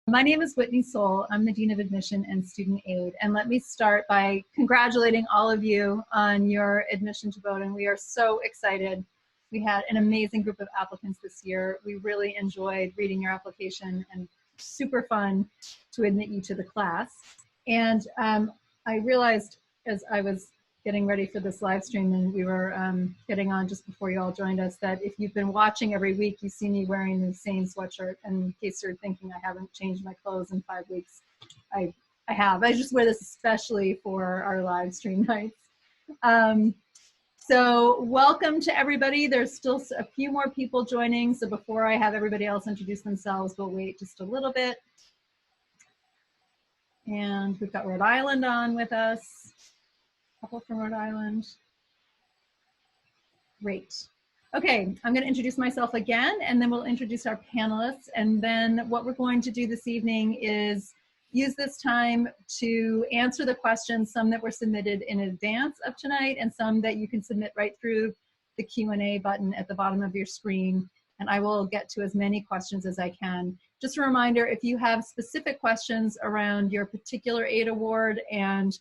My name is Whitney Soule. I'm the Dean of Admission and Student Aid. And let me start by congratulating all of you on your admission to Bowdoin. We are so excited. We had an amazing group of applicants this year. We really enjoyed reading your application and super fun to admit you to the class. And I realized as I was getting ready for this live stream and we were getting on just before you all joined us, that if you've been watching every week, you see me wearing the same sweatshirt. And in case you're thinking I haven't changed my clothes in 5 weeks, I have. I just wear this especially for our live stream nights. So welcome to everybody. There's still a few more people joining. So before I have everybody else introduce themselves, we'll wait just a little bit. And we've got Rhode Island on with us. Couple from Rhode Island. Great. Okay, I'm going to introduce myself again, and then we'll introduce our panelists. And then what we're going to do this evening is use this time to answer the questions, some that were submitted in advance of tonight, and some that you can submit right through the Q&A button at the bottom of your screen. And I will get to as many questions as I can. Just a reminder, if you have specific questions around your particular aid award and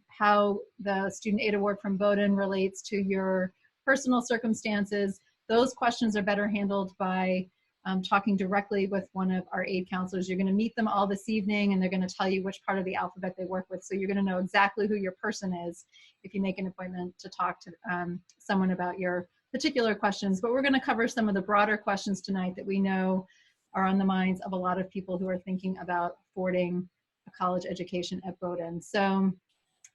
how the Student Aid Award from Bowdoin relates to your personal circumstances, those questions are better handled by talking directly with one of our aid counselors. You're going to meet them all this evening, and they're going to tell you which part of the alphabet they work with. So you're going to know exactly who your person is if you make an appointment to talk to someone about your particular questions. But we're going to cover some of the broader questions tonight that we know are on the minds of a lot of people who are thinking about affording a college education at Bowdoin. So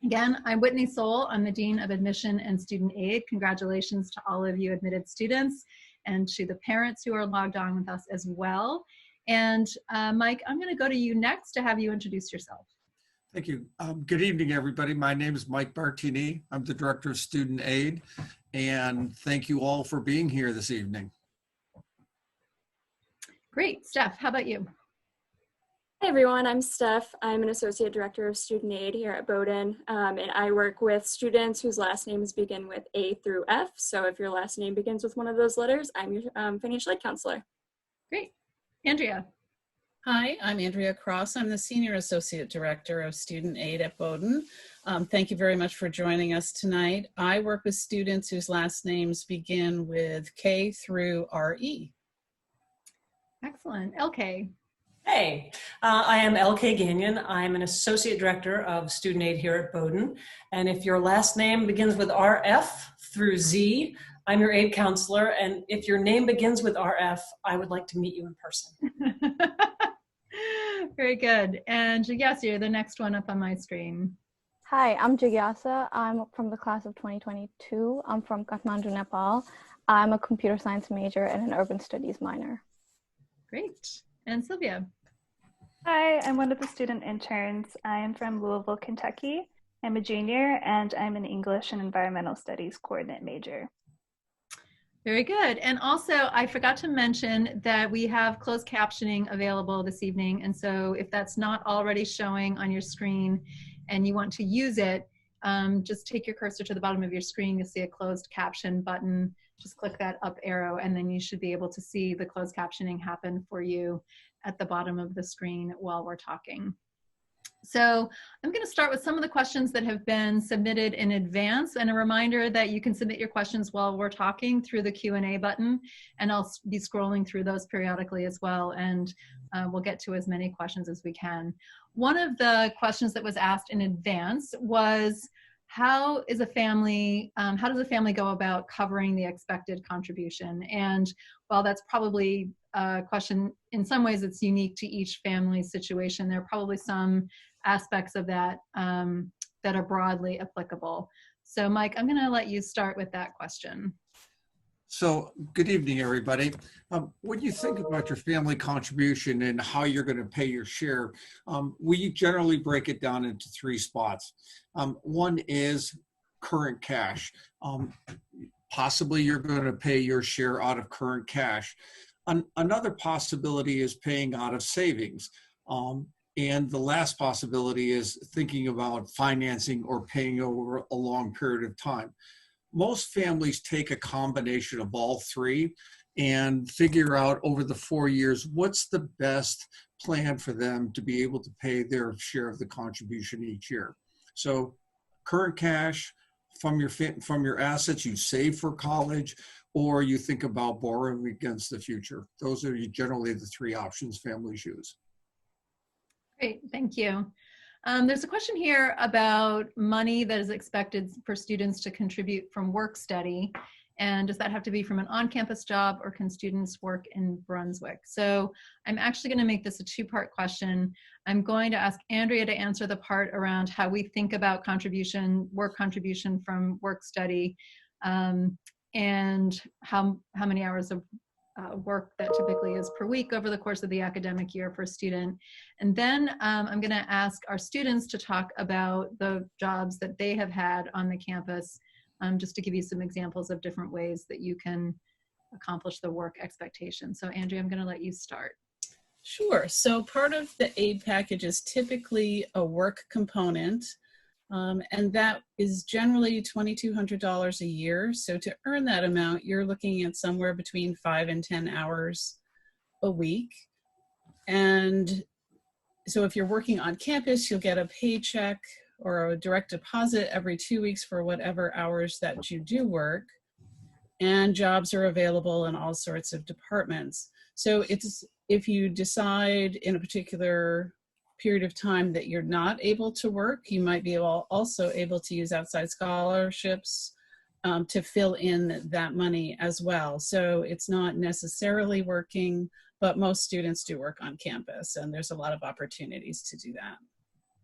again, I'm Whitney Soule. I'm the Dean of Admission and Student Aid. Congratulations to all of you admitted students and to the parents who are logged on with us as well. And Mike, I'm going to go to you next to have you introduce yourself. Thank you. Good evening, everybody. My name is Mike Bartini. I'm the Director of Student Aid, and thank you all for being here this evening. Great. Steph, how about you? Hey everyone, I'm Steph. I'm an Associate Director of Student Aid here at Bowdoin, and I work with students whose last names begin with A through F. So if your last name begins with one of those letters, I'm your financial aid counselor. Great. Andrea. Hi, I'm Andrea Cross. I'm the Senior Associate Director of Student Aid at Bowdoin. Thank you very much for joining us tonight. I work with students whose last names begin with K through RE. Excellent. LK. Hey, I am LK Gagnon. I'm an Associate Director of Student Aid here at Bowdoin. And if your last name begins with RF through Z, I'm your aid counselor. And if your name begins with RF, I would like to meet you in person. Very good. And Jigyasa, you're the next one up on my screen. Hi, I'm Jigyasa. I'm from the class of 2022. I'm from Kathmandu, Nepal. I'm a computer science major and an urban studies minor. Great. And Sylvia. Hi, I'm one of the student interns. I am from Louisville, Kentucky. I'm a junior and I'm an English and Environmental Studies coordinate major. Very good. And also, I forgot to mention that we have closed captioning available this evening. And so if that's not already showing on your screen and you want to use it, just take your cursor to the bottom of your screen. You'll see a closed caption button. Just click that up arrow and then you should be able to see the closed captioning happen for you at the bottom of the screen while we're talking. So I'm going to start with some of the questions that have been submitted in advance, and a reminder that you can submit your questions while we're talking through the Q&A button, and I'll be scrolling through those periodically as well, and we'll get to as many questions as we can. One of the questions that was asked in advance was, how does a family go about covering the expected contribution? And while that's probably a question, in some ways it's unique to each family's situation, there are probably some aspects of that that are broadly applicable. So Mike, I'm gonna let you start with that question. So good evening, everybody. When you think about your family contribution and how you're going to pay your share, we generally break it down into three spots. One is current cash. Possibly you're going to pay your share out of current cash. Another possibility is paying out of savings. And the last possibility is thinking about financing or paying over a long period of time. Most families take a combination of all three, and figure out over the 4 years what's the best plan for them to be able to pay their share of the contribution each year. So current cash from your assets you save for college, or you think about borrowing against the future. Those are generally the three options families use. Great, thank you. There's a question here about money that is expected for students to contribute from work study. And does that have to be from an on-campus job, or can students work in Brunswick? So I'm actually going to make this a two-part question. I'm going to ask Andrea to answer the part around how we think about work contribution from work study, and how many hours of work that typically is per week over the course of the academic year for a student. And then I'm going to ask our students to talk about the jobs that they have had on the campus, just to give you some examples of different ways that you can accomplish the work expectation. So Andrea, I'm going to let you start. Sure. So part of the aid package is typically a work component, and that is generally $2,200 a year. So to earn that amount, you're looking at somewhere between 5 and 10 hours a week. And so if you're working on campus, you'll get a paycheck or a direct deposit every 2 weeks for whatever hours that you do work. And jobs are available in all sorts of departments. So if you decide in a particular period of time that you're not able to work, you might be also able to use outside scholarships to fill in that money as well. So it's not necessarily working, but most students do work on campus, and there's a lot of opportunities to do that.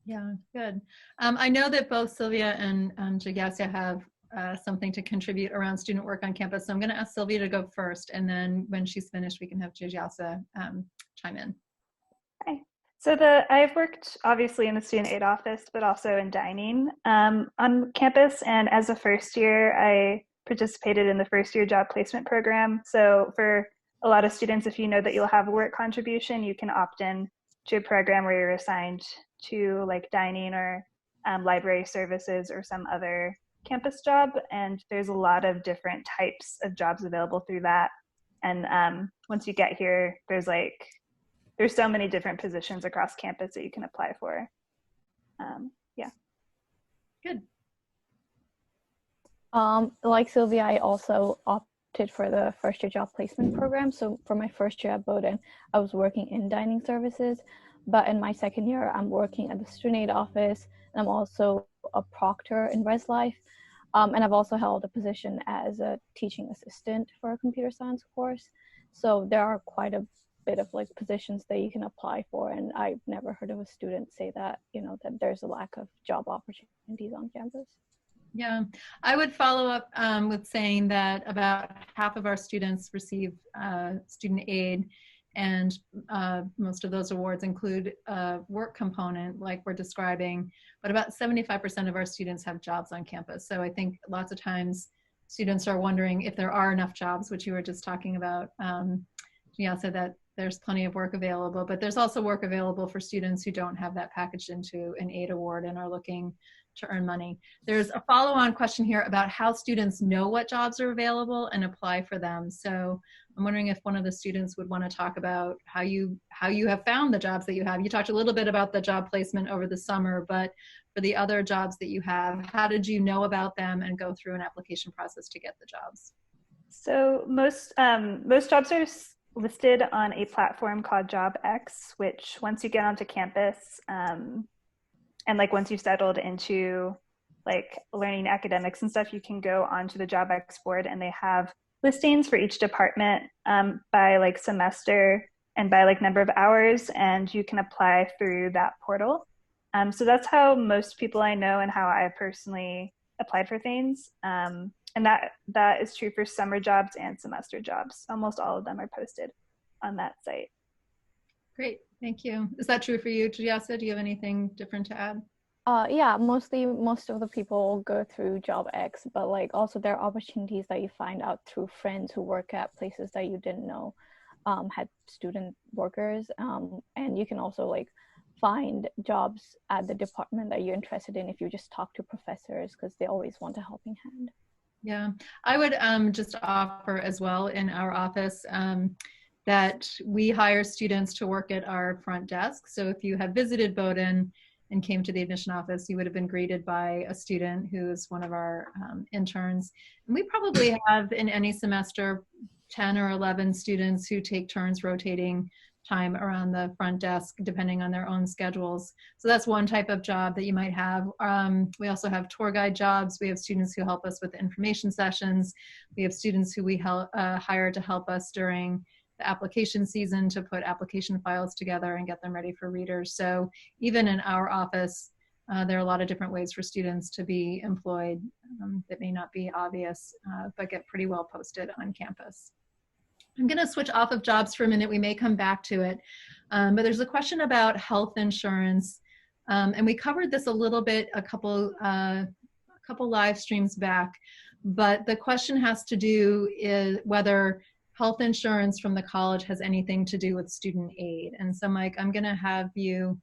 Yeah, good. I know that both Sylvia and Jigyasa have something to contribute around student work on campus. So I'm going to ask Sylvia to go first, and then when she's finished, we can have Jigyasa chime in. Hi. So I've worked obviously in the student aid office, but also in dining on campus. And as a first year, I participated in the first year job placement program. So for a lot of students, if you know that you'll have a work contribution, you can opt in to a program where you're assigned to like dining or library services or some other campus job. And there's a lot of different types of jobs available through that. And once you get here, there's so many different positions across campus that you can apply for. Yeah. Good. Like Sylvia, I also opted for the first year job placement program. So for my first year at Bowdoin, I was working in dining services. But in my second year, I'm working at the student aid office, and I'm also a proctor in Res Life. And I've also held a position as a teaching assistant for a computer science course. So there are quite a bit of like positions that you can apply for. And I've never heard of a student say that, that there's a lack of job opportunities on campus. Yeah, I would follow up with saying that about half of our students receive student aid, and most of those awards include a work component like we're describing, but about 75% of our students have jobs on campus. So I think lots of times students are wondering if there are enough jobs, which you were just talking about. Jigyasa, that there's plenty of work available, but there's also work available for students who don't have that packaged into an aid award and are looking to earn money. There's a follow-on question here about how students know what jobs are available and apply for them. So I'm wondering if one of the students would want to talk about how you have found the jobs that you have. You talked a little bit about the job placement over the summer, but for the other jobs that you have, how did you know about them and go through an application process to get the jobs? So most jobs are listed on a platform called JobX, which once you get onto campus, and like once you've settled into like learning academics and stuff, you can go onto the JobX board, and they have listings for each department by like semester and by like number of hours, and you can apply through that portal. So that's how most people I know and how I personally applied for things. And that is true for summer jobs and semester jobs. Almost all of them are posted on that site. Great, thank you. Is that true for you, Jigyasa? Do you have anything different to add? Yeah, most of the people go through JobX, but like also there are opportunities that you find out through friends who work at places that you didn't know had student workers, and you can also like find jobs at the department that you're interested in if you just talk to professors, because they always want a helping hand. Yeah, I would just offer as well in our office that we hire students to work at our front desk. So if you have visited Bowdoin and came to the admission office, you would have been greeted by a student who is one of our interns. And we probably have in any semester 10 or 11 students who take turns rotating time around the front desk depending on their own schedules. So that's one type of job that you might have. We also have tour guide jobs. We have students who help us with information sessions. We have students who we hire to help us during the application season to put application files together and get them ready for readers. So even in our office, there are a lot of different ways for students to be employed that may not be obvious, but get pretty well posted on campus. I'm going to switch off of jobs for a minute. We may come back to it. But there's a question about health insurance. And we covered this a little bit a couple live streams back. But the question has to do is whether health insurance from the college has anything to do with student aid. And so, Mike, I'm going to have you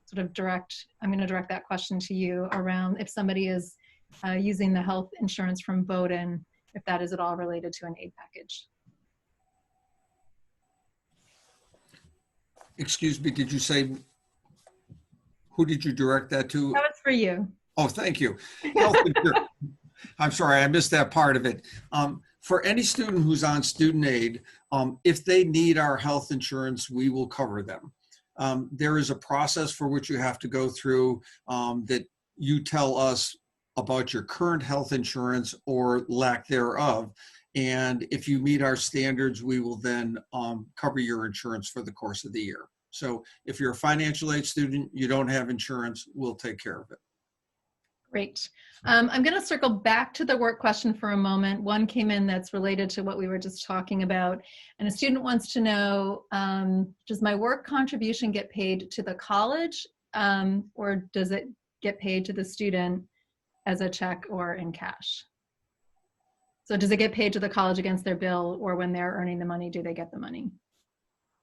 sort of direct that question to you around if somebody is using the health insurance from Bowdoin, if that is at all related to an aid package. Excuse me, did you say, who did you direct that to? That was for you. Oh, thank you. Health insurance. I'm sorry, I missed that part of it. For any student who's on student aid, if they need our health insurance, we will cover them. There is a process for which you have to go through that you tell us about your current health insurance or lack thereof. And if you meet our standards, we will then cover your insurance for the course of the year. So if you're a financial aid student, you don't have insurance, we'll take care of it. Great. I'm going to circle back to the work question for a moment. One came in that's related to what we were just talking about. And a student wants to know, does my work contribution get paid to the college or does it get paid to the student as a check or in cash? So does it get paid to the college against their bill, or when they're earning the money, do they get the money?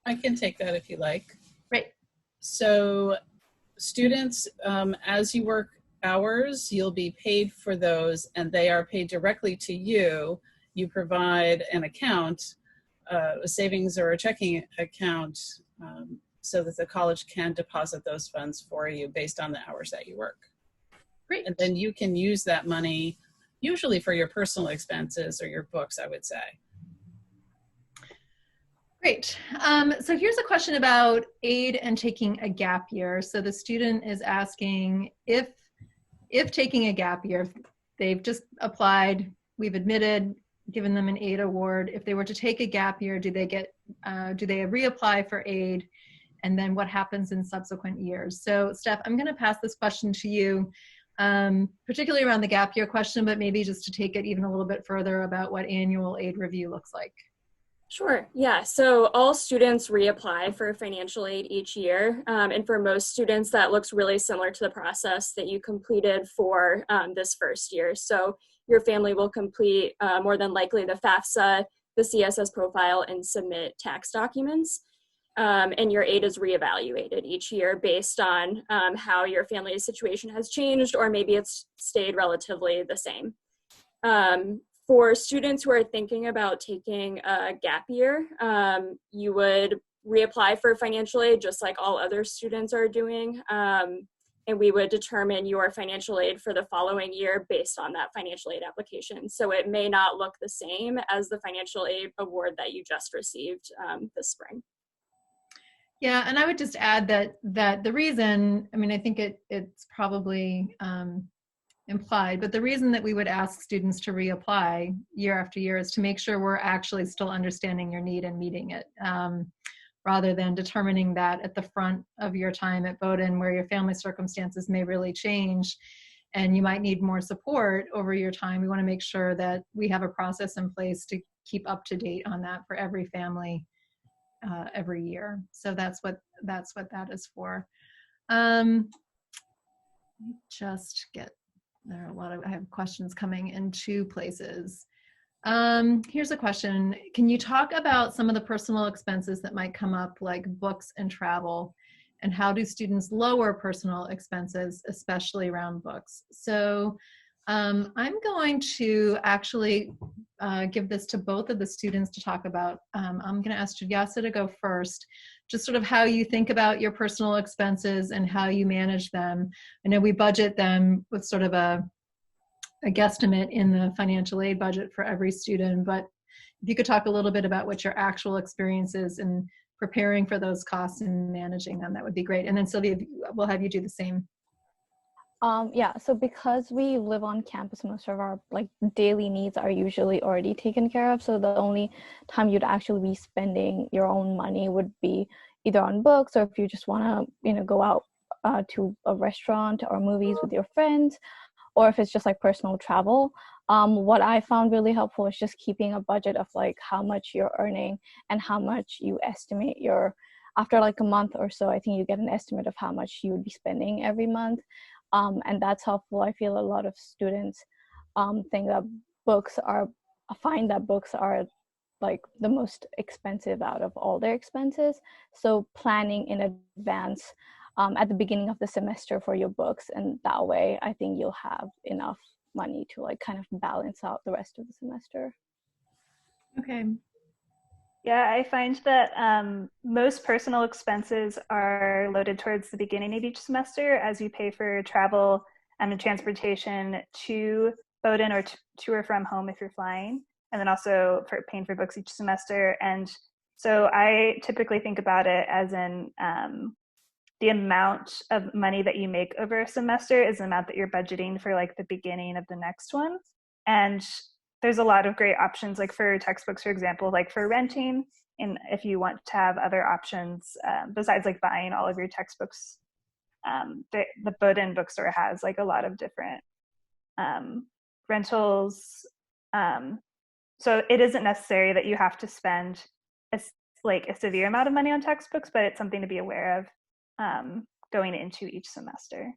I can take that if you like. Great. So students, as you work hours, you'll be paid for those, and they are paid directly to you. You provide an account, a savings or a checking account, so that the college can deposit those funds for you based on the hours that you work. Great. And then you can use that money usually for your personal expenses or your books, I would say. Great. So here's a question about aid and taking a gap year. So the student is asking if taking a gap year, they've just applied, we've admitted, given them an aid award. If they were to take a gap year, do they reapply for aid? And then what happens in subsequent years? So Steph, I'm going to pass this question to you, particularly around the gap year question, but maybe just to take it even a little bit further about what annual aid review looks like. Sure. Yeah. So all students reapply for financial aid each year. And for most students, that looks really similar to the process that you completed for this first year. So your family will complete more than likely the FAFSA, the CSS profile, and submit tax documents. And your aid is reevaluated each year based on how your family's situation has changed, or maybe it's stayed relatively the same. For students who are thinking about taking a gap year, you would reapply for financial aid just like all other students are doing. And we would determine your financial aid for the following year based on that financial aid application. So it may not look the same as the financial aid award that you just received this spring. Yeah, and I would just add that the reason, I mean, I think it's probably implied, but the reason that we would ask students to reapply year after year is to make sure we're actually still understanding your need and meeting it, rather than determining that at the front of your time at Bowdoin, where your family circumstances may really change and you might need more support over your time. We want to make sure that we have a process in place to keep up to date on that for every family every year. So that's what that is for. Just get there are I have questions coming in two places. Here's a question. Can you talk about some of the personal expenses that might come up, like books and travel, and how do students lower personal expenses, especially around books? So I'm going to actually give this to both of the students to talk about. I'm going to ask Jigyasa to go first, just sort of how you think about your personal expenses and how you manage them. I know we budget them with sort of a guesstimate in the financial aid budget for every student, but if you could talk a little bit about what your actual experience is in preparing for those costs and managing them, that would be great. And then Sylvia, we'll have you do the same. Yeah, so because we live on campus, most of our like daily needs are usually already taken care of. So the only time you'd actually be spending your own money would be either on books, or if you just want to, go out to a restaurant or movies with your friends, or if it's just like personal travel. What I found really helpful is just keeping a budget of like how much you're earning and how much you estimate after like a month or so, I think you get an estimate of how much you would be spending every month. And that's helpful. I feel a lot of students find that books are like the most expensive out of all their expenses. So planning in advance at the beginning of the semester for your books, and that way I think you'll have enough money to like kind of balance out the rest of the semester. Okay. Yeah, I find that most personal expenses are loaded towards the beginning of each semester as you pay for travel and transportation to Bowdoin or to or from home if you're flying, and then also for paying for books each semester. And so I typically think about it as in the amount of money that you make over a semester is the amount that you're budgeting for like the beginning of the next one. And there's a lot of great options, like for textbooks, for example, like for renting, and if you want to have other options besides like buying all of your textbooks, the Bowdoin bookstore has like a lot of different rentals. So it isn't necessary that you have to spend a severe amount of money on textbooks, but it's something to be aware of going into each semester.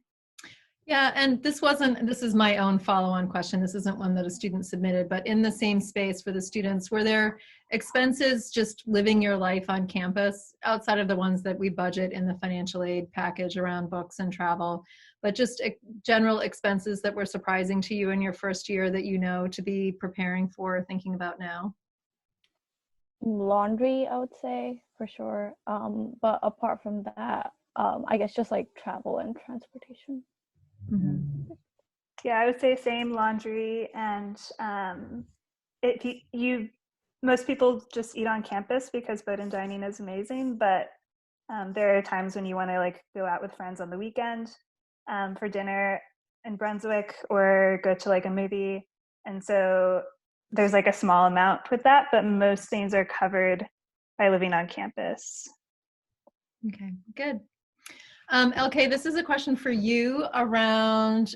Yeah, and this is my own follow-on question. This isn't one that a student submitted, but in the same space for the students, were there expenses just living your life on campus outside of the ones that we budget in the financial aid package around books and travel, but just general expenses that were surprising to you in your first year that to be preparing for or thinking about now? Laundry, I would say, for sure. But apart from that, I guess just like travel and transportation. Mm-hmm. Yeah, I would say same, laundry, and most people just eat on campus because Bowdoin dining is amazing, but there are times when you want to like go out with friends on the weekend for dinner in Brunswick or go to like a movie, and so there's like a small amount with that, but most things are covered by living on campus. Okay, good. LK, this is a question for you around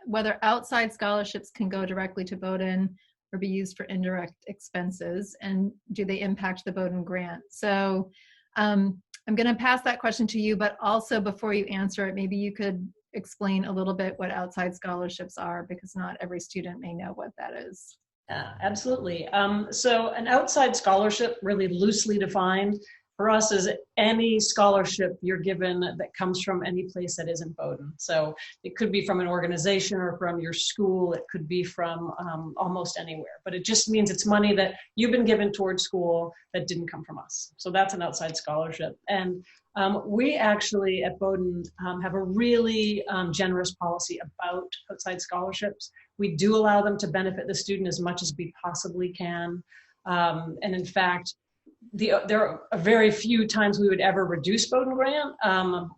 whether outside scholarships can go directly to Bowdoin or be used for indirect expenses, and do they impact the Bowdoin grant? So I'm going to pass that question to you, but also before you answer it, maybe you could explain a little bit what outside scholarships are, because not every student may know what that is. Absolutely. So an outside scholarship, really loosely defined, for us is any scholarship you're given that comes from any place that isn't Bowdoin. So it could be from an organization or from your school. It could be from almost anywhere. But it just means it's money that you've been given towards school that didn't come from us. So that's an outside scholarship. And we actually at Bowdoin have a really generous policy about outside scholarships. We do allow them to benefit the student as much as we possibly can. And in fact, there are very few times we would ever reduce Bowdoin grant.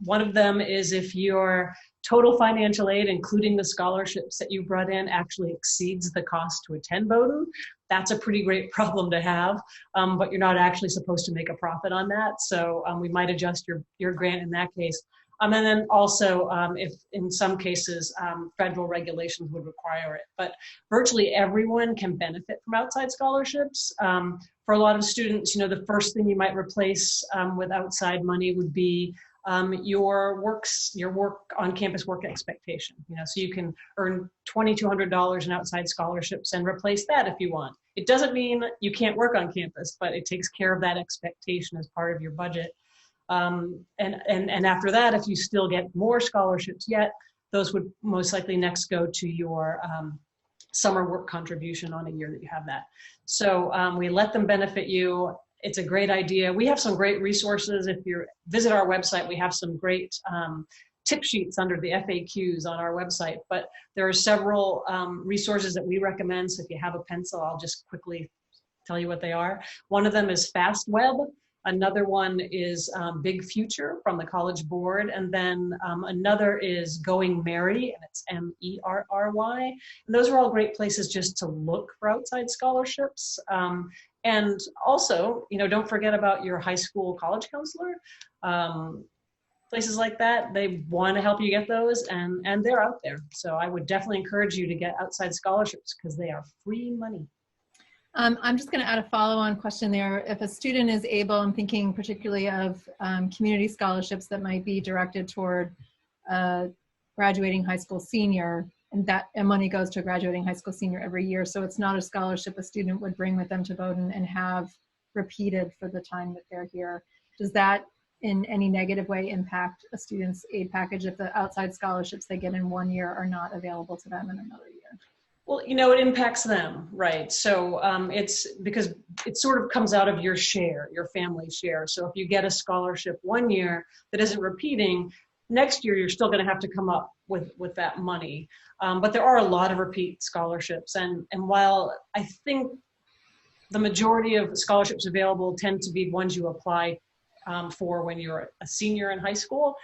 One of them is if your total financial aid, including the scholarships that you brought in, actually exceeds the cost to attend Bowdoin. That's a pretty great problem to have, but you're not actually supposed to make a profit on that. So we might adjust your grant in that case. And then also, if in some cases, federal regulations would require it. But virtually everyone can benefit from outside scholarships. For a lot of students, the first thing you might replace with outside money would be your work on campus work expectation. So you can earn $2,200 in outside scholarships and replace that if you want. It doesn't mean you can't work on campus, but it takes care of that expectation as part of your budget. And after that, if you still get more scholarships yet, those would most likely next go to your summer work contribution on a year that you have that. So we let them benefit you. It's a great idea. We have some great resources. If you visit our website, we have some great tip sheets under the FAQs on our website, but there are several resources that we recommend. So if you have a pencil, I'll just quickly tell you what they are. One of them is FastWeb. Another one is Big Future from the College Board. And then another is Going Merry, and it's MERRY. And those are all great places just to look for outside scholarships. And also, don't forget about your high school college counselor. Places like that, they want to help you get those, and they're out there. So I would definitely encourage you to get outside scholarships because they are free money. I'm just going to add a follow-on question there. If a student is able, I'm thinking particularly of community scholarships that might be directed toward graduating high school senior, and that money goes to a graduating high school senior every year. So it's not a scholarship a student would bring with them to Bowdoin and have repeated for the time that they're here. Does that in any negative way impact a student's aid package if the outside scholarships they get in one year are not available to them in another year? Well, it impacts them, right? So it's because it sort of comes out of your share, your family share. So if you get a scholarship one year that isn't repeating, next year you're still going to have to come up with that money. But there are a lot of repeat scholarships. And while I think the majority of scholarships available tend to be ones you apply for when you're a senior in high school,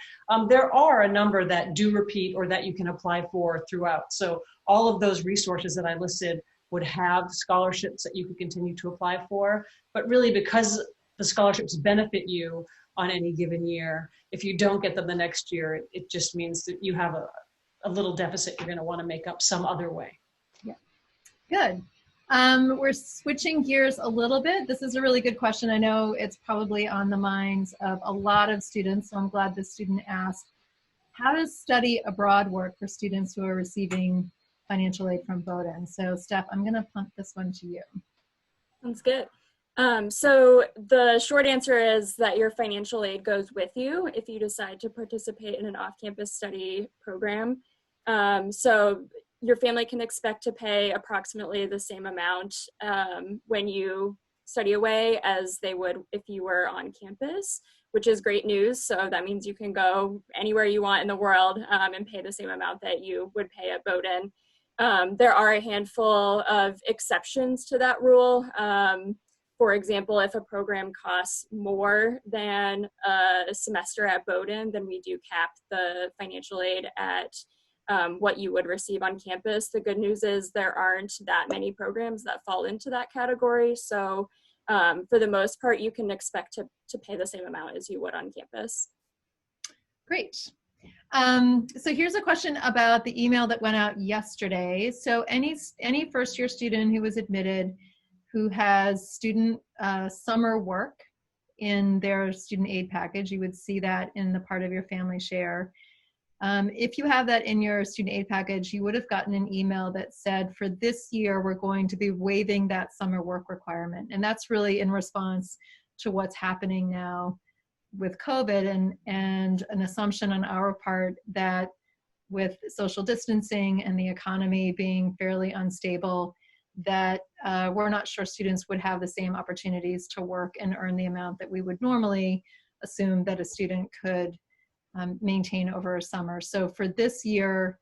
there are a number that do repeat or that you can apply for throughout. So all of those resources that I listed would have scholarships that you could continue to apply for. But really, because the scholarships benefit you on any given year, if you don't get them the next year, it just means that you have a little deficit you're going to want to make up some other way. Yeah, good. We're switching gears a little bit. This is a really good question. I know it's probably on the minds of a lot of students, so I'm glad this student asked. How does study abroad work for students who are receiving financial aid from Bowdoin? So Steph, I'm going to punt this one to you. Sounds good. So the short answer is that your financial aid goes with you if you decide to participate in an off-campus study program. So your family can expect to pay approximately the same amount when you study away as they would if you were on campus, which is great news. So that means you can go anywhere you want in the world and pay the same amount that you would pay at Bowdoin. There are a handful of exceptions to that rule. For example, if a program costs more than a semester at Bowdoin, then we do cap the financial aid at what you would receive on campus. The good news is there aren't that many programs that fall into that category. So for the most part, you can expect to pay the same amount as you would on campus. Great. So here's a question about the email that went out yesterday. So any first year student who was admitted who has student summer work in their student aid package, you would see that in the part of your family share. If you have that in your student aid package, you would have gotten an email that said, for this year, we're going to be waiving that summer work requirement. And that's really in response to what's happening now with COVID and an assumption on our part that with social distancing and the economy being fairly unstable, that we're not sure students would have the same opportunities to work and earn the amount that we would normally assume that a student could maintain over a summer. So for this year,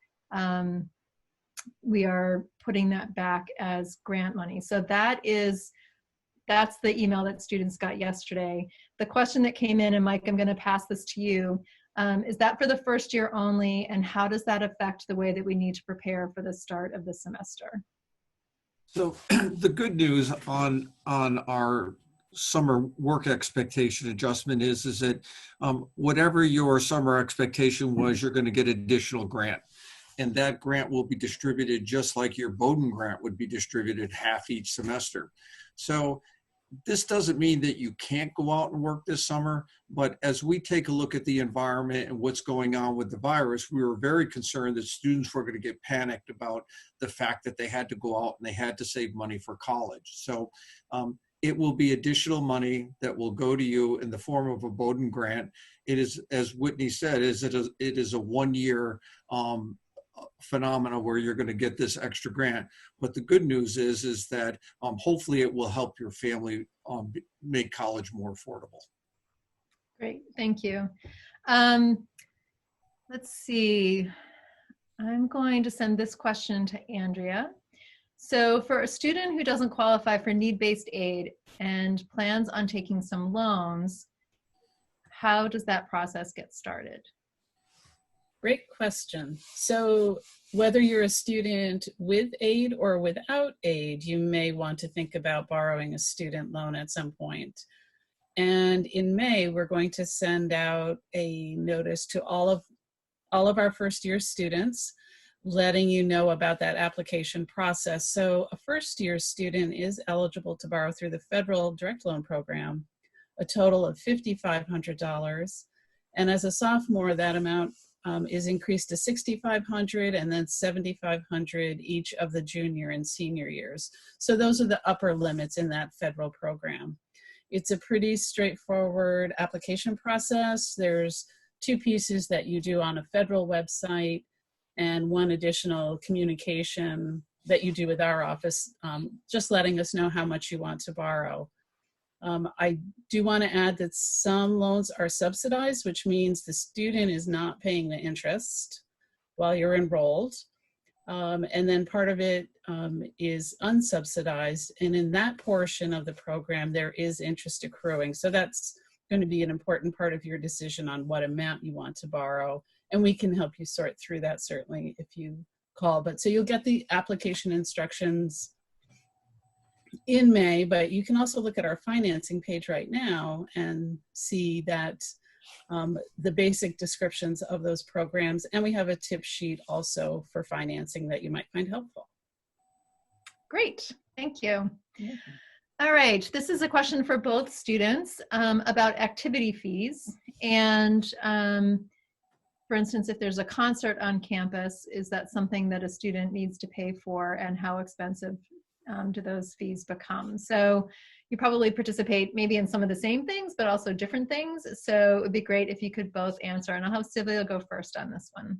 we are putting that back as grant money. So that's the email that students got yesterday. The question that came in, and Mike, I'm going to pass this to you, is that for the first year only, and how does that affect the way that we need to prepare for the start of the semester? So the good news on our summer work expectation adjustment is that whatever your summer expectation was, you're going to get additional grant. And that grant will be distributed just like your Bowdoin grant would be distributed half each semester. So this doesn't mean that you can't go out and work this summer, but as we take a look at the environment and what's going on with the virus, we were very concerned that students were going to get panicked about the fact that they had to go out and they had to save money for college. So it will be additional money that will go to you in the form of a Bowdoin grant. It is, as Whitney said, it is a one-year phenomena where you're going to get this extra grant. But the good news is that hopefully it will help your family make college more affordable. Great, thank you. Let's see. I'm going to send this question to Andrea. So for a student who doesn't qualify for need-based aid and plans on taking some loans, how does that process get started? Great question. So whether you're a student with aid or without aid, you may want to think about borrowing a student loan at some point. And in May, we're going to send out a notice to all of our first year students, letting you know about that application process. So a first year student is eligible to borrow through the federal direct loan program, a total of $5,500. And as a sophomore, that amount is increased to $6,500 and then $7,500 each of the junior and senior years. So those are the upper limits in that federal program. It's a pretty straightforward application process. There's 2 pieces that you do on a federal website and 1 additional communication that you do with our office, just letting us know how much you want to borrow. I do want to add that some loans are subsidized, which means the student is not paying the interest while you're enrolled. And then part of it is unsubsidized. And in that portion of the program, there is interest accruing. So that's going to be an important part of your decision on what amount you want to borrow. And we can help you sort through that certainly if you call. But so you'll get the application instructions in May, but you can also look at our financing page right now and see that the basic descriptions of those programs. And we have a tip sheet also for financing that you might find helpful. Great, thank you. Yeah. All right, this is a question for both students about activity fees. And for instance, if there's a concert on campus, is that something that a student needs to pay for, and how expensive do those fees become? So you probably participate maybe in some of the same things, but also different things. So it would be great if you could both answer. And I'll have Sylvia go first on this one.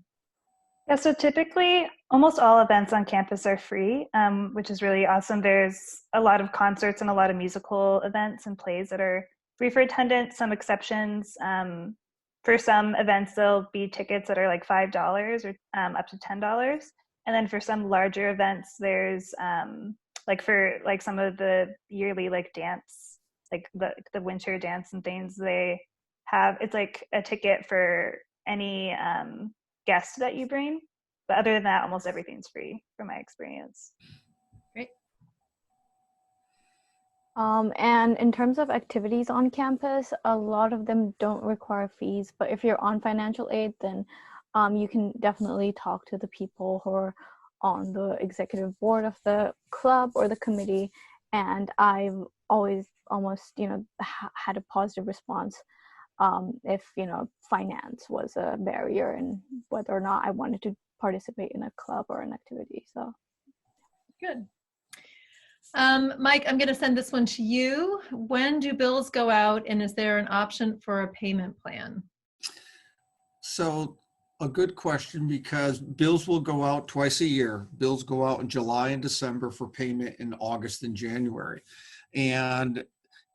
Yeah, so typically almost all events on campus are free, which is really awesome. There's a lot of concerts and a lot of musical events and plays that are free for attendance, some exceptions. For some events, there'll be tickets that are like $5 or up to $10. And then for some larger events, there's like for like some of the yearly like dance, like the winter dance and things, they have, it's like a ticket for any guest that you bring. But other than that, almost everything's free from my experience. Great. And in terms of activities on campus, a lot of them don't require fees, but if you're on financial aid, then you can definitely talk to the people who are on the executive board of the club or the committee. And I've always almost, had a positive response if, finance was a barrier and whether or not I wanted to participate in a club or an activity. So good. Mike, I'm going to send this one to you. When do bills go out, and is there an option for a payment plan? So a good question, because bills will go out twice a year. Bills go out in July and December for payment in August and January. And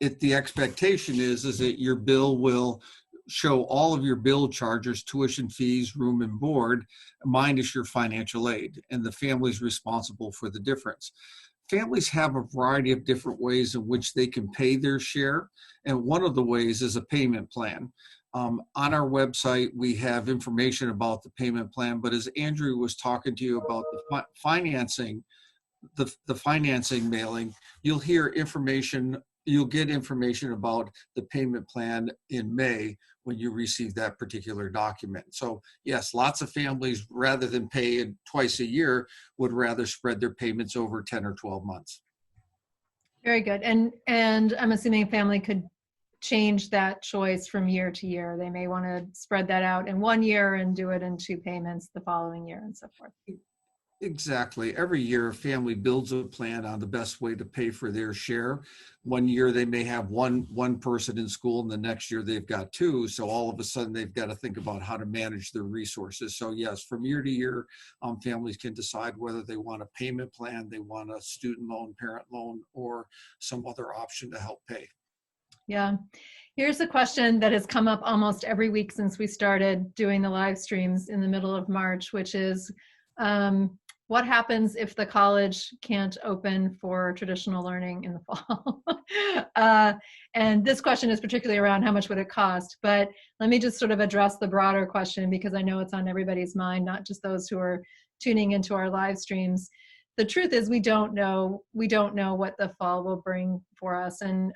the expectation is that your bill will show all of your bill charges, tuition fees, room and board, minus your financial aid, and the family's responsible for the difference. Families have a variety of different ways in which they can pay their share, and one of the ways is a payment plan. On our website, we have information about the payment plan, but as Andrew was talking to you about the financing, the financing mailing, you'll get information about the payment plan in May when you receive that particular document. So yes, lots of families, rather than pay it twice a year, would rather spread their payments over 10 or 12 months. Very good. And I'm assuming a family could change that choice from year to year. They may want to spread that out in 1 year and do it in 2 payments the following year and so forth. Exactly. Every year, a family builds a plan on the best way to pay for their share. One year they may have one person in school, and the next year they've got two. So all of a sudden they've got to think about how to manage their resources. So yes, from year to year, families can decide whether they want a payment plan, they want a student loan, parent loan, or some other option to help pay. Yeah. Here's a question that has come up almost every week since we started doing the live streams in the middle of March, which is, what happens if the college can't open for traditional learning in the fall? And this question is particularly around how much would it cost, but let me just sort of address the broader question, because I know it's on everybody's mind, not just those who are tuning into our live streams. The truth is we don't know what the fall will bring for us, and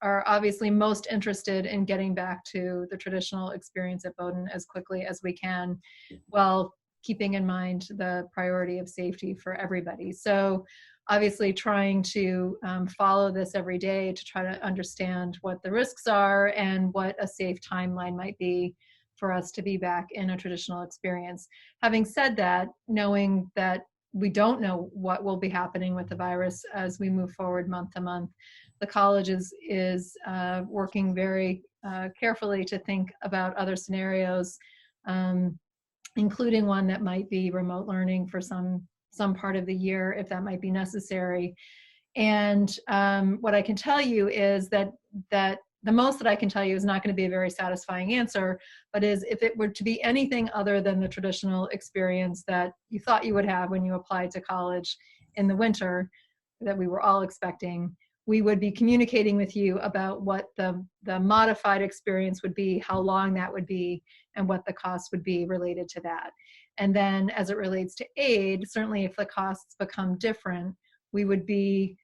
are obviously most interested in getting back to the traditional experience at Bowdoin as quickly as we can, while keeping in mind the priority of safety for everybody. So obviously trying to follow this every day to try to understand what the risks are and what a safe timeline might be for us to be back in a traditional experience. Having said that, knowing that we don't know what will be happening with the virus as we move forward month to month, the college is working very carefully to think about other scenarios, including one that might be remote learning for some part of the year, if that might be necessary. And what I can tell you is that the most that I can tell you is not going to be a very satisfying answer, but is if it were to be anything other than the traditional experience that you thought you would have when you applied to college in the winter, that we were all expecting, we would be communicating with you about what the modified experience would be, how long that would be, and what the costs would be related to that. And then as it relates to aid, certainly if the costs become different, we would be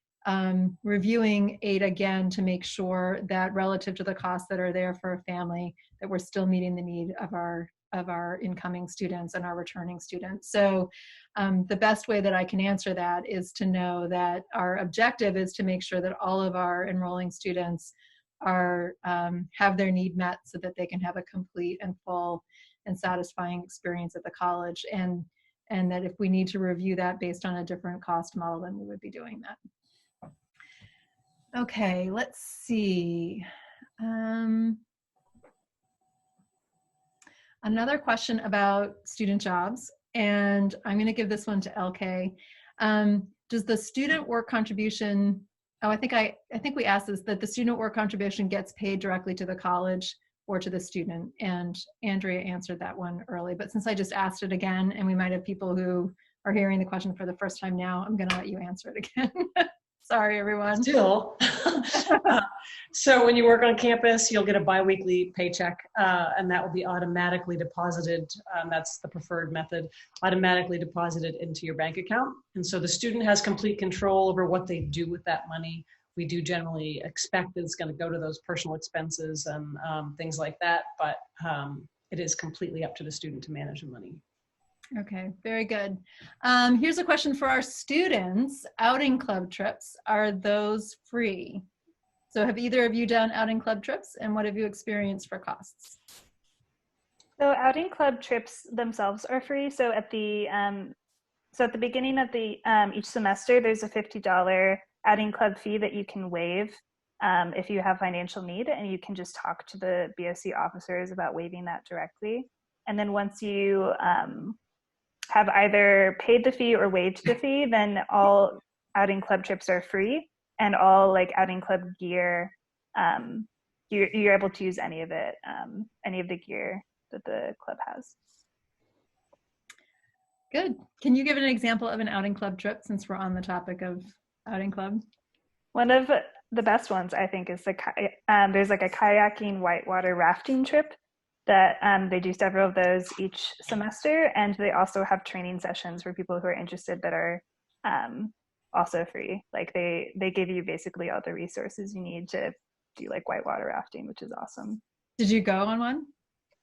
reviewing aid again to make sure that relative to the costs that are there for a family, that we're still meeting the need of our incoming students and our returning students. So the best way that I can answer that is to know that our objective is to make sure that all of our enrolling students are have their need met so that they can have a complete and full and satisfying experience at the college, and that if we need to review that based on a different cost model, then we would be doing that. Okay, let's see. Another question about student jobs, and I'm going to give this one to LK. Does the student work contribution, I think we asked this, that the student work contribution gets paid directly to the college or to the student? And Andrea answered that one early, but since I just asked it again, and we might have people who are hearing the question for the first time now, I'm going to let you answer it again. Sorry, everyone. Still. So when you work on campus, you'll get a biweekly paycheck, and that will be automatically deposited. That's the preferred method, automatically deposited into your bank account. And so the student has complete control over what they do with that money. We do generally expect that it's going to go to those personal expenses and things like that, but it is completely up to the student to manage the money. Okay, very good. Here's a question for our students. Outing club trips, are those free? So have either of you done outing club trips, and what have you experienced for costs? So outing club trips themselves are free. So at the beginning of the each semester, there's a $50 outing club fee that you can waive if you have financial need, and you can just talk to the BOC officers about waiving that directly. And then once you have either paid the fee or waived the fee, then all outing club trips are free, and all like outing club gear, you're able to use any of it, any of the gear that the club has. Good. Can you give an example of an outing club trip, since we're on the topic of outing club? One of the best ones, I think, is there's like a kayaking whitewater rafting trip that they do several of those each semester, and they also have training sessions for people who are interested that are also free. Like they give you basically all the resources you need to do like whitewater rafting, which is awesome. Did you go on one?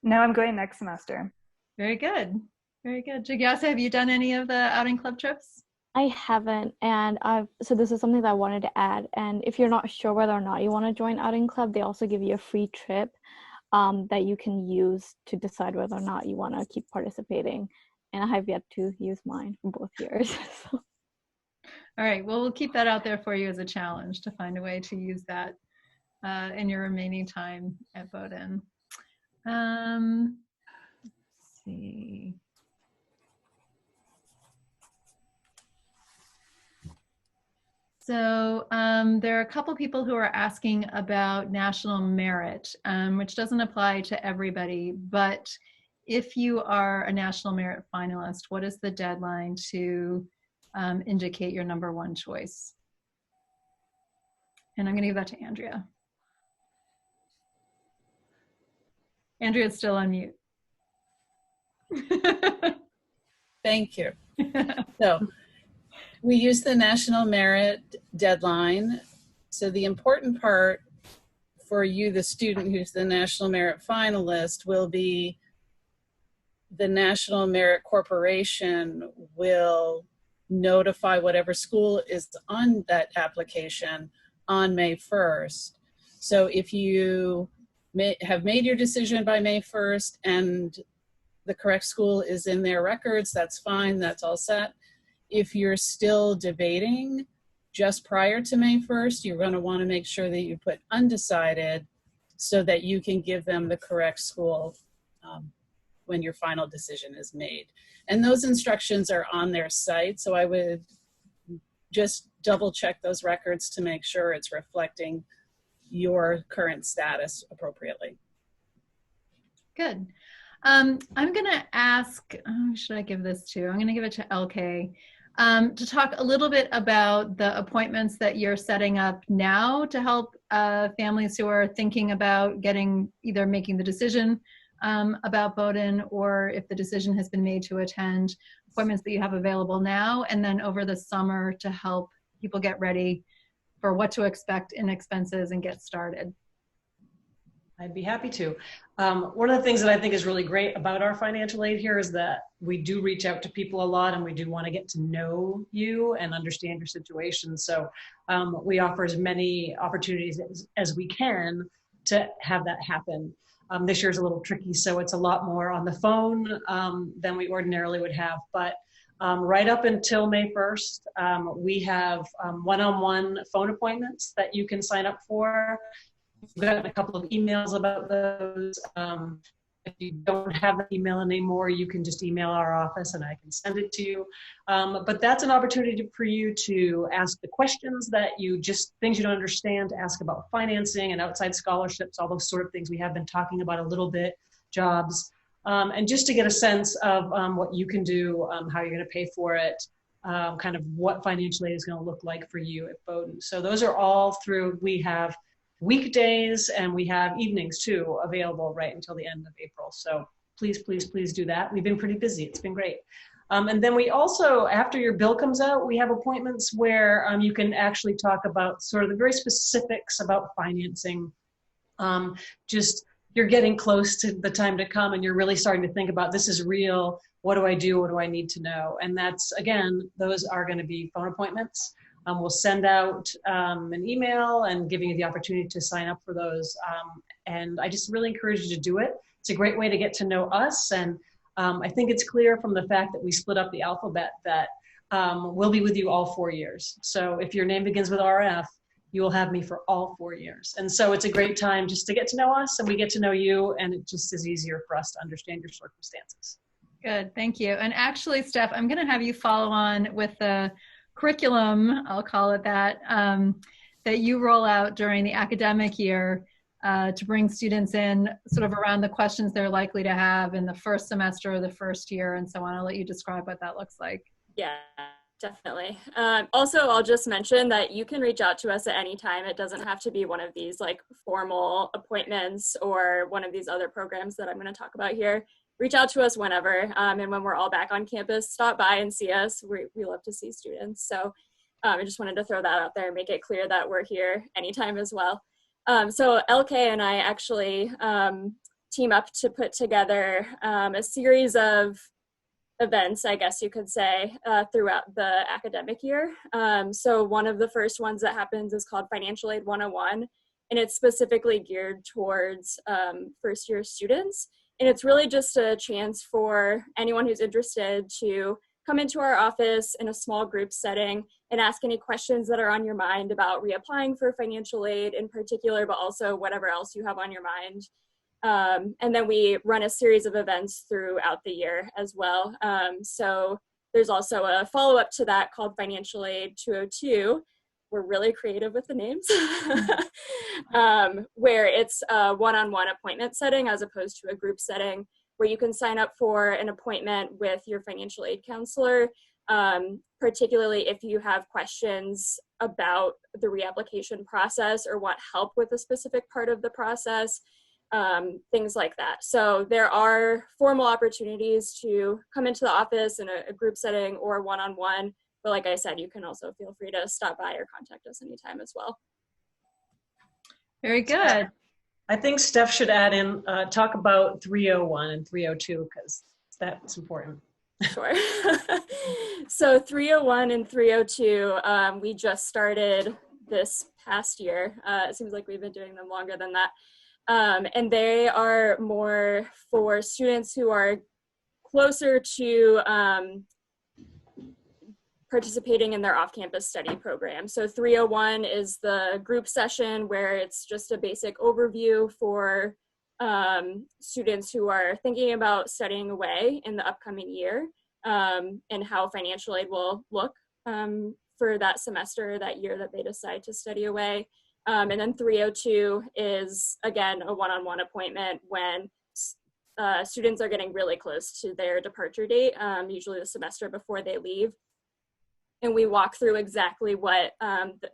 No, I'm going next semester. Very good. Very good. Jigyasa, have you done any of the outing club trips? I haven't, and so this is something that I wanted to add. And if you're not sure whether or not you want to join outing club, they also give you a free trip that you can use to decide whether or not you want to keep participating. and I have yet to use mine for both years. So. All right, well, we'll keep that out there for you as a challenge to find a way to use that in your remaining time at Bowdoin. Let's see. So there are a couple people who are asking about national merit, which doesn't apply to everybody, but if you are a national merit finalist, what is the deadline to indicate your number one choice? And I'm going to give that to Andrea. Andrea's still on mute. Thank you. So we use the national merit deadline. So the important part for you, the student who's the national merit finalist, will be the National Merit Corporation will notify whatever school is on that application on May 1st. So if you have made your decision by May 1st and the correct school is in their records, that's fine, that's all set. If you're still debating just prior to May 1st, you're going to want to make sure that you put undecided so that you can give them the correct school when your final decision is made. And those instructions are on their site, so I would just double check those records to make sure it's reflecting your current status appropriately. Good. I'm going to ask, who should I give this to? I'm going to give it to LK to talk a little bit about the appointments that you're setting up now to help families who are thinking about either making the decision about Bowdoin, or if the decision has been made to attend, appointments that you have available now, and then over the summer to help people get ready for what to expect in expenses and get started. I'd be happy to. One of the things that I think is really great about our financial aid here is that we do reach out to people a lot, and we do want to get to know you and understand your situation. So we offer as many opportunities as we can to have that happen. This year is a little tricky, so it's a lot more on the phone than we ordinarily would have. But right up until May 1st, we have one-on-one phone appointments that you can sign up for. We've gotten a couple of emails about those. If you don't have the email anymore, you can just email our office and I can send it to you. But that's an opportunity for you to ask the questions that things you don't understand, to ask about financing and outside scholarships, all those sort of things we have been talking about a little bit, jobs, and just to get a sense of what you can do, how you're going to pay for it, kind of what financial aid is going to look like for you at Bowdoin. So those are all through, we have weekdays and we have evenings too available right until the end of April. So please, please, please do that. We've been pretty busy. It's been great. And then we also, after your bill comes out, we have appointments where you can actually talk about sort of the very specifics about financing. Just you're getting close to the time to come and you're really starting to think about, this is real. What do I do? What do I need to know? And that's, again, those are going to be phone appointments. We'll send out an email and giving you the opportunity to sign up for those. And I just really encourage you to do it. It's a great way to get to know us. And I think it's clear from the fact that we split up the alphabet that we'll be with you all 4 years. So if your name begins with RF, you will have me for all 4 years. And so it's a great time just to get to know us and we get to know you, and it just is easier for us to understand your circumstances. Good, thank you. And actually, Steph, I'm going to have you follow on with the curriculum, I'll call it that, that you roll out during the academic year to bring students in sort of around the questions they're likely to have in the first semester or the first year and so on. I'll let you describe what that looks like. Yeah, definitely. Also, I'll just mention that you can reach out to us at any time. It doesn't have to be one of these like formal appointments or one of these other programs that I'm going to talk about here. Reach out to us whenever, and when we're all back on campus, stop by and see us. We love to see students. So I just wanted to throw that out there and make it clear that we're here anytime as well. So LK and I actually team up to put together a series of events, I guess you could say, throughout the academic year. So one of the first ones that happens is called Financial Aid 101, and it's specifically geared towards first-year students. And it's really just a chance for anyone who's interested to come into our office in a small group setting and ask any questions that are on your mind about reapplying for financial aid in particular, but also whatever else you have on your mind. And then we run a series of events throughout the year as well. So there's also a follow-up to that called Financial Aid 202. We're really creative with the names, where it's a one-on-one appointment setting as opposed to a group setting, where you can sign up for an appointment with your financial aid counselor, particularly if you have questions about the reapplication process or want help with a specific part of the process, things like that. So there are formal opportunities to come into the office in a group setting or one-on-one. But like I said, you can also feel free to stop by or contact us anytime as well. Very good. I think Steph should add in, talk about 301 and 302 because that's important. Sure. So 301 and 302, we just started this past year. It seems like we've been doing them longer than that. And they are more for students who are closer to participating in their off-campus study program. So 301 is the group session where it's just a basic overview for students who are thinking about studying away in the upcoming year, and how financial aid will look for that semester, that year that they decide to study away. And then 302 is, again, a one-on-one appointment when students are getting really close to their departure date, usually the semester before they leave. And we walk through exactly what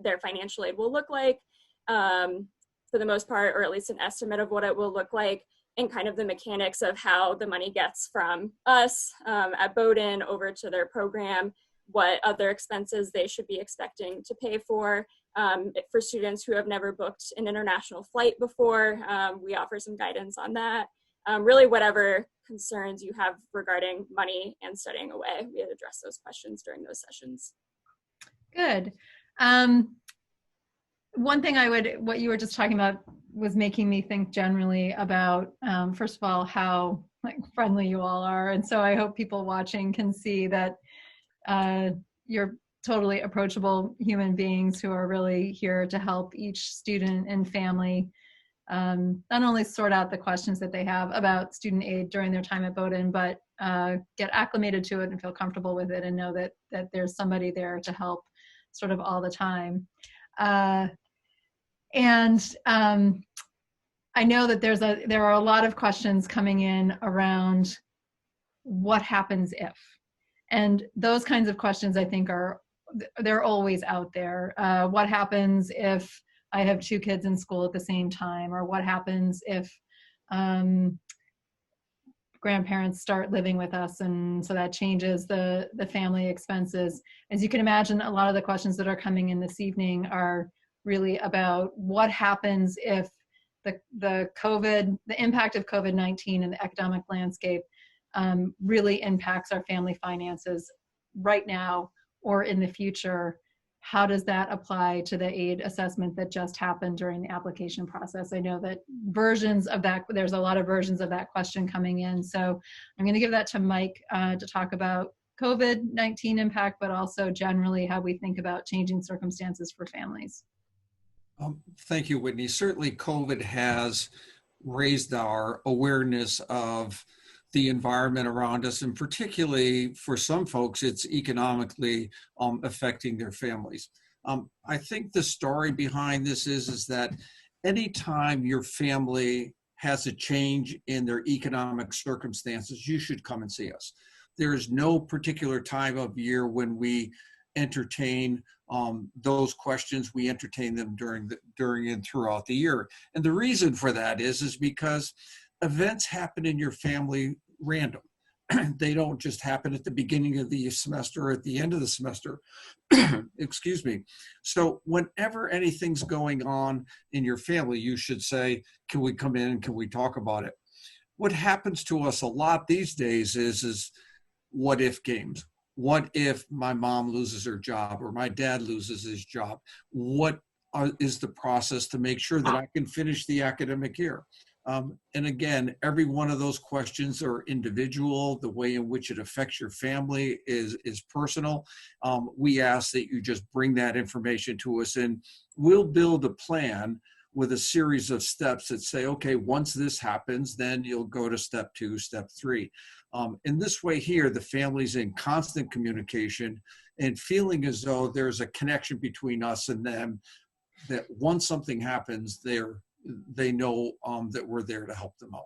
their financial aid will look like, for the most part, or at least an estimate of what it will look like, and kind of the mechanics of how the money gets from us at Bowdoin over to their program, what other expenses they should be expecting to pay for. For students who have never booked an international flight before, we offer some guidance on that. Really, whatever concerns you have regarding money and studying away, we address those questions during those sessions. Good. One thing what you were just talking about was making me think generally about, first of all, how friendly you all are. And so I hope people watching can see that you're totally approachable human beings who are really here to help each student and family not only sort out the questions that they have about student aid during their time at Bowdoin, but get acclimated to it and feel comfortable with it and know that there's somebody there to help sort of all the time. And I know that there are a lot of questions coming in around what happens if. And those kinds of questions I think they're always out there. What happens if I have two kids in school at the same time? Or what happens if grandparents start living with us, and so that changes the family expenses? As you can imagine, a lot of the questions that are coming in this evening are really about what happens if the impact of COVID-19 and the economic landscape really impacts our family finances right now or in the future. How does that apply to the aid assessment that just happened during the application process? I know that there's a lot of versions of that question coming in. So I'm going to give that to Mike to talk about COVID-19 impact, but also generally how we think about changing circumstances for families. Thank you, Whitney. Certainly COVID has raised our awareness of the environment around us, and particularly for some folks, it's economically affecting their families. I think the story behind this is that anytime your family has a change in their economic circumstances, you should come and see us. There is no particular time of year when we entertain those questions. We entertain them during and throughout the year. And the reason for that is because events happen in your family random. They don't just happen at the beginning of the semester or at the end of the semester. Excuse me. So whenever anything's going on in your family, you should say, can we come in and can we talk about it? What happens to us a lot these days is what if games. What if my mom loses her job or my dad loses his job? What is the process to make sure that I can finish the academic year? And again, every one of those questions are individual. The way in which it affects your family is personal. We ask that you just bring that information to us, and we'll build a plan with a series of steps that say, okay, once this happens, then you'll go to step 2, step 3. In this way here, the family's in constant communication and feeling as though there's a connection between us and them, that once something happens, they know that we're there to help them out.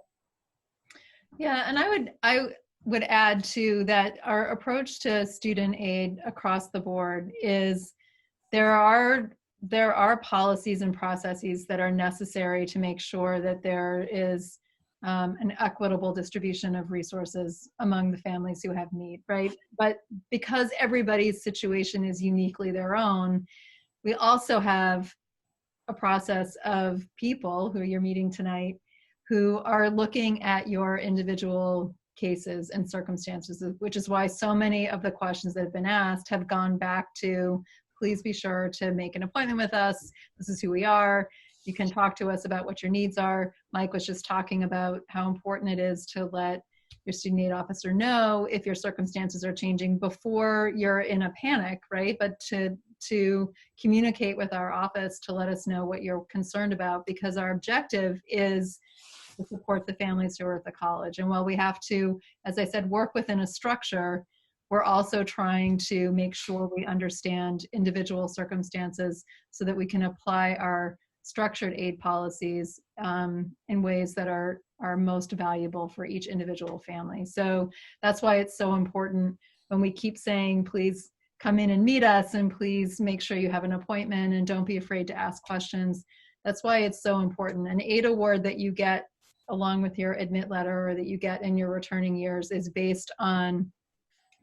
Yeah, and I would add to that, our approach to student aid across the board is there are policies and processes that are necessary to make sure that there is an equitable distribution of resources among the families who have need, right? But because everybody's situation is uniquely their own, we also have a process of people who you're meeting tonight who are looking at your individual cases and circumstances, which is why so many of the questions that have been asked have gone back to, please be sure to make an appointment with us. This is who we are. You can talk to us about what your needs are. Mike was just talking about how important it is to let your student aid officer know if your circumstances are changing before you're in a panic, right? But to communicate with our office to let us know what you're concerned about, because our objective is to support the families who are at the college. And while we have to, as I said, work within a structure, we're also trying to make sure we understand individual circumstances so that we can apply our structured aid policies in ways that are most valuable for each individual family. So that's why it's so important when we keep saying, please come in and meet us, and please make sure you have an appointment, and don't be afraid to ask questions. That's why it's so important. An aid award that you get along with your admit letter, or that you get in your returning years, is based on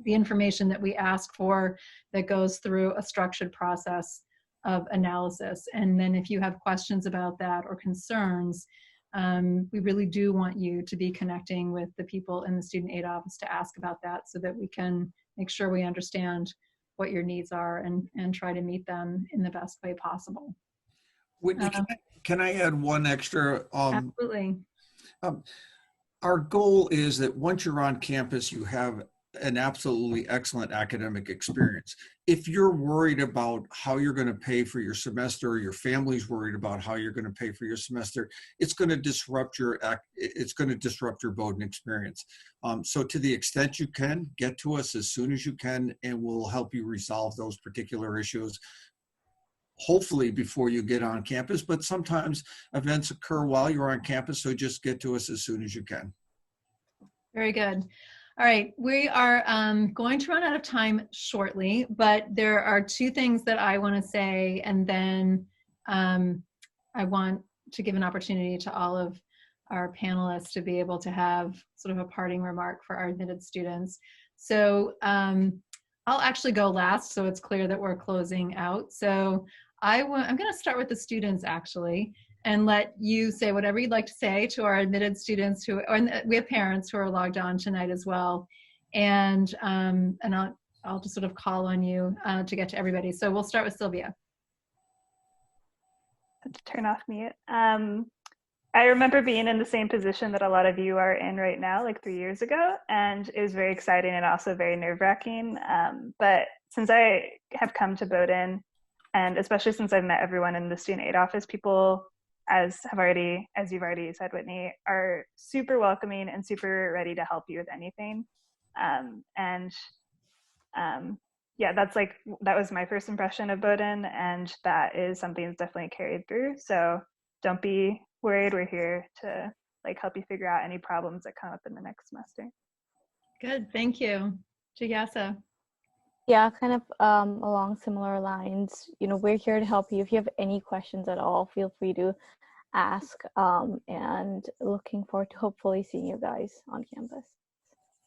the information that we ask for that goes through a structured process of analysis. And then if you have questions about that or concerns, we really do want you to be connecting with the people in the student aid office to ask about that, so that we can make sure we understand what your needs are and try to meet them in the best way possible. Whitney, can I add one extra? Absolutely. Our goal is that once you're on campus, you have an absolutely excellent academic experience. If you're worried about how you're going to pay for your semester, or your family's worried about how you're going to pay for your semester, it's going to disrupt your Bowdoin experience. So to the extent you can, get to us as soon as you can, and we'll help you resolve those particular issues, hopefully before you get on campus. But sometimes events occur while you're on campus, so just get to us as soon as you can. Very good. All right, we are going to run out of time shortly, but there are two things that I want to say, and then I want to give an opportunity to all of our panelists to be able to have sort of a parting remark for our admitted students. So I'll actually go last, so it's clear that we're closing out. So I'm going to start with the students, actually, and let you say whatever you'd like to say to our admitted students and we have parents who are logged on tonight as well. And I'll just sort of call on you to get to everybody. So we'll start with Sylvia. To turn off mute. I remember being in the same position that a lot of you are in right now, like 3 years ago, and it was very exciting and also very nerve-wracking. But since I have come to Bowdoin, and especially since I've met everyone in the student aid office, people, as you've already said, Whitney, are super welcoming and super ready to help you with anything. Yeah, that was my first impression of Bowdoin, and that is something that's definitely carried through. So don't be worried. We're here to help you figure out any problems that come up in the next semester. Good, thank you. Jigyasa. Yeah, kind of along similar lines, we're here to help you. If you have any questions at all, feel free to ask, and looking forward to hopefully seeing you guys on campus.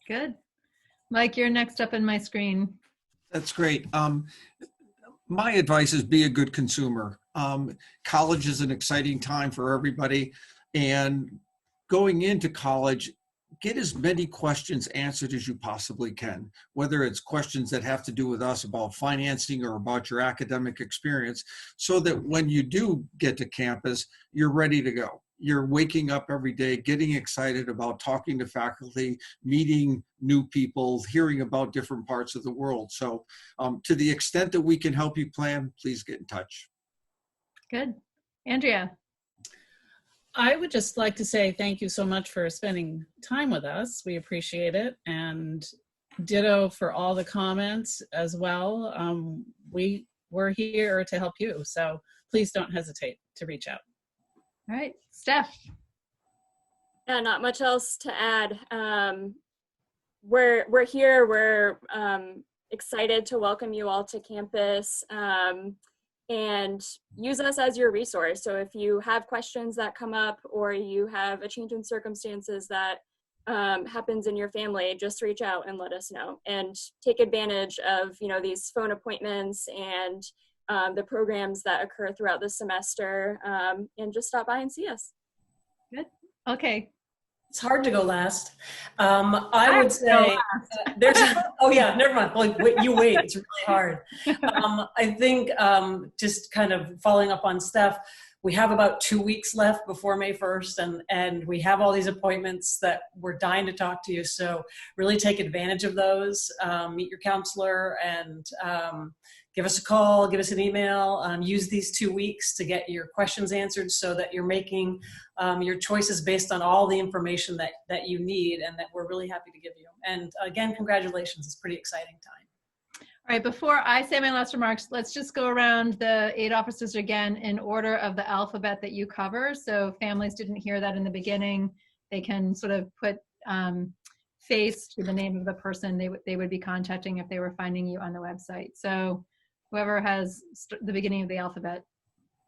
Good. Mike, you're next up in my screen. That's great. My advice is be a good consumer. College is an exciting time for everybody, and going into college, get as many questions answered as you possibly can, whether it's questions that have to do with us about financing or about your academic experience, so that when you do get to campus, you're ready to go. you're waking up every day, getting excited about talking to faculty, meeting new people, hearing about different parts of the world. So to the extent that we can help you plan, please get in touch. Good. Andrea. I would just like to say thank you so much for spending time with us. We appreciate it. And ditto for all the comments as well. We're here to help you. So please don't hesitate to reach out. All right, Steph. Yeah, not much else to add. We're here. We're excited to welcome you all to campus and use us as your resource. So if you have questions that come up or you have a change in circumstances that happens in your family, just reach out and let us know, and take advantage of these phone appointments and the programs that occur throughout the semester, and just stop by and see us. Good. Okay. It's hard to go last. I would say there's, oh yeah, never mind. Like, you wait, it's really hard. I think just kind of following up on Steph, we have about 2 weeks left before May 1st, and we have all these appointments that we're dying to talk to you. So really take advantage of those. Meet your counselor and give us a call, give us an email. Use these 2 weeks to get your questions answered so that you're making your choices based on all the information that you need and that we're really happy to give you. And again, congratulations. It's a pretty exciting time. All right, before I say my last remarks, let's just go around the 8 officers again in order of the alphabet that you cover. So families didn't hear that in the beginning. They can sort of put face to the name of the person they would be contacting if they were finding you on the website. So whoever has the beginning of the alphabet.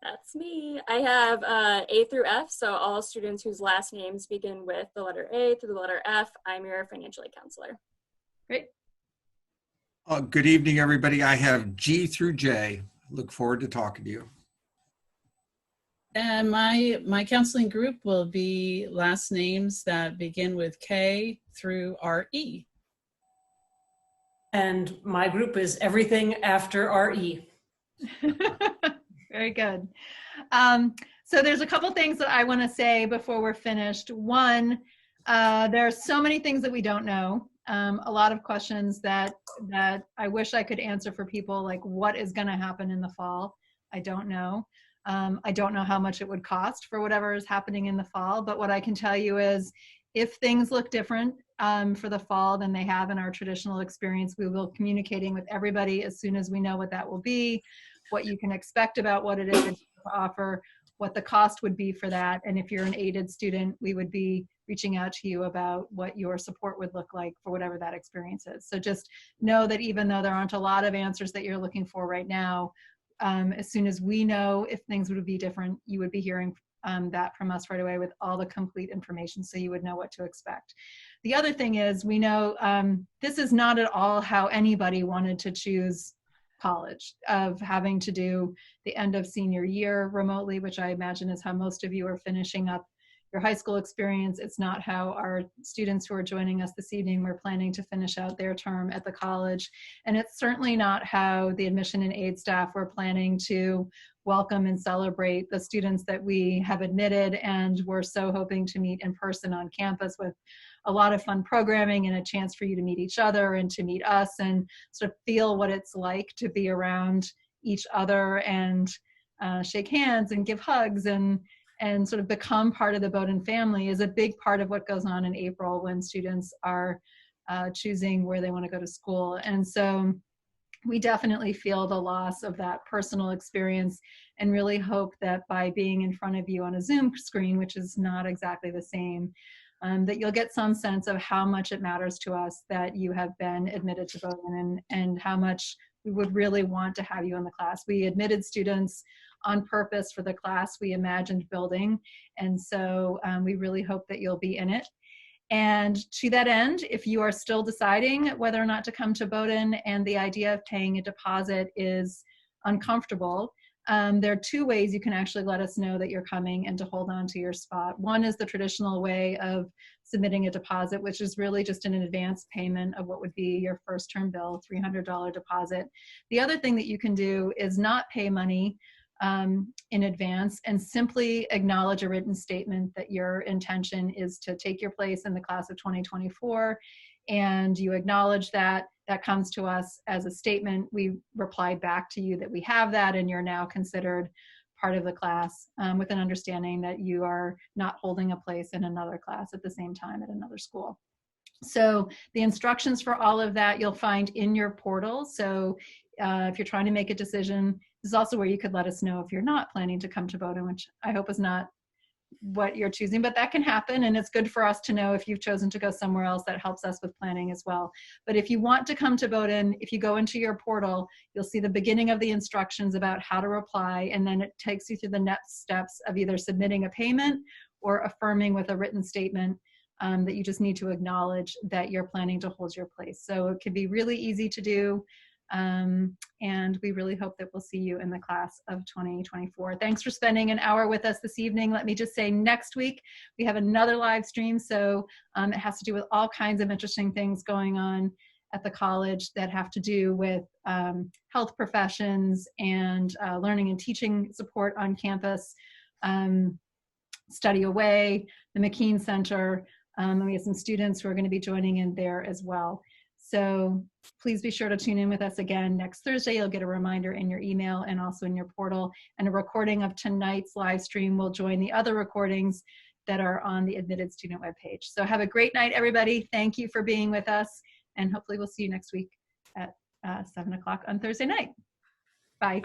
That's me. I have A through F, so all students whose last names begin with the letter A through the letter F. I'm your financial aid counselor. Great. Good evening, everybody. I have G through J. Look forward to talking to you. And my counseling group will be last names that begin with K through RE. And my group is everything after RE. Very good. So there's a couple things that I want to say before we're finished. One, there are so many things that we don't know. A lot of questions that I wish I could answer for people, like what is going to happen in the fall. I don't know. I don't know how much it would cost for whatever is happening in the fall, but what I can tell you is if things look different for the fall than they have in our traditional experience, we will be communicating with everybody as soon as we know what that will be, what you can expect about what it is to offer, what the cost would be for that, and if you're an aided student, we would be reaching out to you about what your support would look like for whatever that experience is. So just know that even though there aren't a lot of answers that you're looking for right now, as soon as we know if things would be different, you would be hearing that from us right away with all the complete information, so you would know what to expect. The other thing is, we know this is not at all how anybody wanted to choose college, of having to do the end of senior year remotely, which I imagine is how most of you are finishing up your high school experience. It's not how our students who are joining us this evening were planning to finish out their term at the college. And it's certainly not how the admission and aid staff were planning to welcome and celebrate the students that we have admitted and we're so hoping to meet in person on campus, with a lot of fun programming and a chance for you to meet each other and to meet us and sort of feel what it's like to be around each other and shake hands and give hugs and sort of become part of the Bowdoin family is a big part of what goes on in April when students are choosing where they want to go to school. And so we definitely feel the loss of that personal experience and really hope that by being in front of you on a Zoom screen, which is not exactly the same, that you'll get some sense of how much it matters to us that you have been admitted to Bowdoin and how much we would really want to have you in the class. We admitted students on purpose for the class we imagined building, and so we really hope that you'll be in it. And to that end, if you are still deciding whether or not to come to Bowdoin and the idea of paying a deposit is uncomfortable, there are 2 ways you can actually let us know that you're coming and to hold on to your spot. One is the traditional way of submitting a deposit, which is really just an advance payment of what would be your first term bill, $300 deposit. The other thing that you can do is not pay money in advance, and simply acknowledge a written statement that your intention is to take your place in the class of 2024, and you acknowledge that. That comes to us as a statement. We reply back to you that we have that, and you're now considered part of the class, with an understanding that you are not holding a place in another class at the same time at another school. So the instructions for all of that you'll find in your portal. So if you're trying to make a decision, this is also where you could let us know if you're not planning to come to Bowdoin, which I hope is not what you're choosing, but that can happen, and it's good for us to know if you've chosen to go somewhere else. That helps us with planning as well. But if you want to come to Bowdoin, if you go into your portal, you'll see the beginning of the instructions about how to reply, and then it takes you through the next steps of either submitting a payment or affirming with a written statement that you just need to acknowledge that you're planning to hold your place. So it can be really easy to do. And we really hope that we'll see you in the class of 2024. Thanks for spending an hour with us this evening. Let me just say, next week we have another live stream. So it has to do with all kinds of interesting things going on at the college that have to do with health professions and learning and teaching support on campus, Study Away, the McKean Center, and we have some students who are going to be joining in there as well. So please be sure to tune in with us again next Thursday. You'll get a reminder in your email and also in your portal. And a recording of tonight's live stream will join the other recordings that are on the admitted student webpage. So have a great night, everybody. Thank you for being with us. And hopefully we'll see you next week at 7 o'clock on Thursday night. Bye.